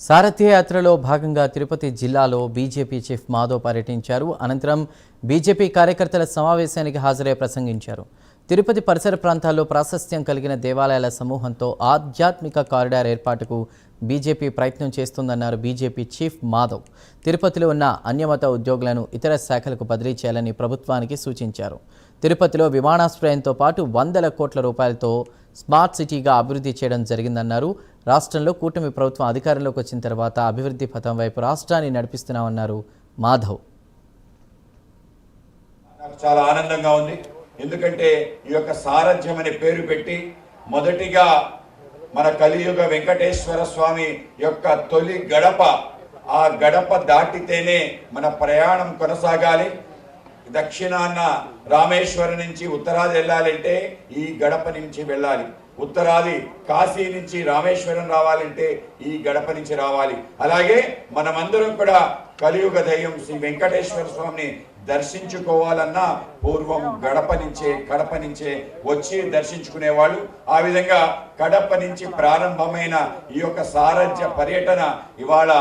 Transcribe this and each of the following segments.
సారథ్య యాత్రలో భాగంగా తిరుపతి జిల్లాలో బీజేపీ చీఫ్ మాధవ్ పర్యటించారు. అనంతరం బీజేపీ కార్యకర్తల సమావేశానికి హాజరై ప్రసంగించారు. తిరుపతి పరిసర ప్రాంతాల్లో ప్రాశస్త్యం కలిగిన దేవాలయాల సమూహంతో ఆధ్యాత్మిక కారిడార్ ఏర్పాటుకు బీజేపీ ప్రయత్నం చేస్తుందన్నారు బీజేపీ చీఫ్ మాధవ్. తిరుపతిలో ఉన్న అన్యమత ఉద్యోగులను ఇతర శాఖలకు బదిలీ చేయాలని ప్రభుత్వానికి సూచించారు. తిరుపతిలో విమానాశ్రయంతో పాటు వందల కోట్ల రూపాయలతో స్మార్ట్ సిటీగా అభివృద్ధి చేయడం జరిగిందన్నారు. రాష్ట్రంలో కూటమి ప్రభుత్వం అధికారంలోకి వచ్చిన తర్వాత అభివృద్ధి పథం వైపు రాష్ట్రాన్ని నడిపిస్తున్నామన్నారు మాధవ్. నాకు చాలా ఆనందంగా ఉంది, ఎందుకంటే ఈ యొక్క సారథ్యం అనే పేరు పెట్టి మొదటిగా మన కలియుగ వెంకటేశ్వర స్వామి యొక్క తొలి గడప, ఆ గడప దాటితేనే మన ప్రయాణం కొనసాగాలి. దక్షిణాన రామేశ్వరం నుంచి ఉత్తరాది వెళ్ళాలంటే ఈ గడప నుంచి వెళ్ళాలి. ఉత్తరాది కాశీ నుంచి రామేశ్వరం రావాలంటే ఈ గడప నుంచి రావాలి. అలాగే మనమందరం కూడా కలియుగ దైవం శ్రీ వెంకటేశ్వర స్వామిని దర్శించుకోవాలన్నా పూర్వం కడప నుంచే వచ్చి దర్శించుకునేవాళ్ళు. ఆ విధంగా కడప నుంచి ప్రారంభమైన ఈ యొక్క సారథ్య పర్యటన ఇవాళ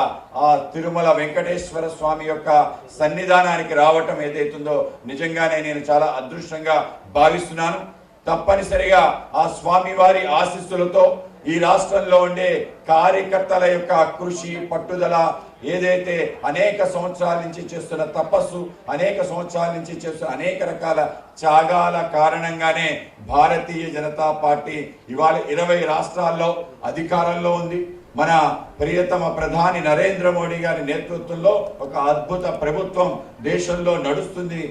ఆ తిరుమల వెంకటేశ్వర స్వామి యొక్క సన్నిధానానికి రావటం ఏదైతుందో నిజంగానే నేను చాలా అదృష్టంగా భావిస్తున్నాను. తప్పనిసరిగా ఆ స్వామి వారి ఆశీస్సులతో ఈ రాష్ట్రంలో ఉండే కార్యకర్తల యొక్క కృషి పట్టుదల ఏదైతే అనేక సంవత్సరాల నుంచి చేస్తున్న తపస్సు, అనేక సంవత్సరాల నుంచి చేస్తున్న అనేక రకాల త్యాగాల కారణంగానే భారతీయ జనతా పార్టీ ఇవాళ 20 రాష్ట్రాల్లో అధికారంలో ఉంది. మన ప్రియతమ ప్రధాని నరేంద్ర మోడీ గారి నేతృత్వంలో ఒక అద్భుత ప్రభుత్వం దేశంలో నడుస్తుంది.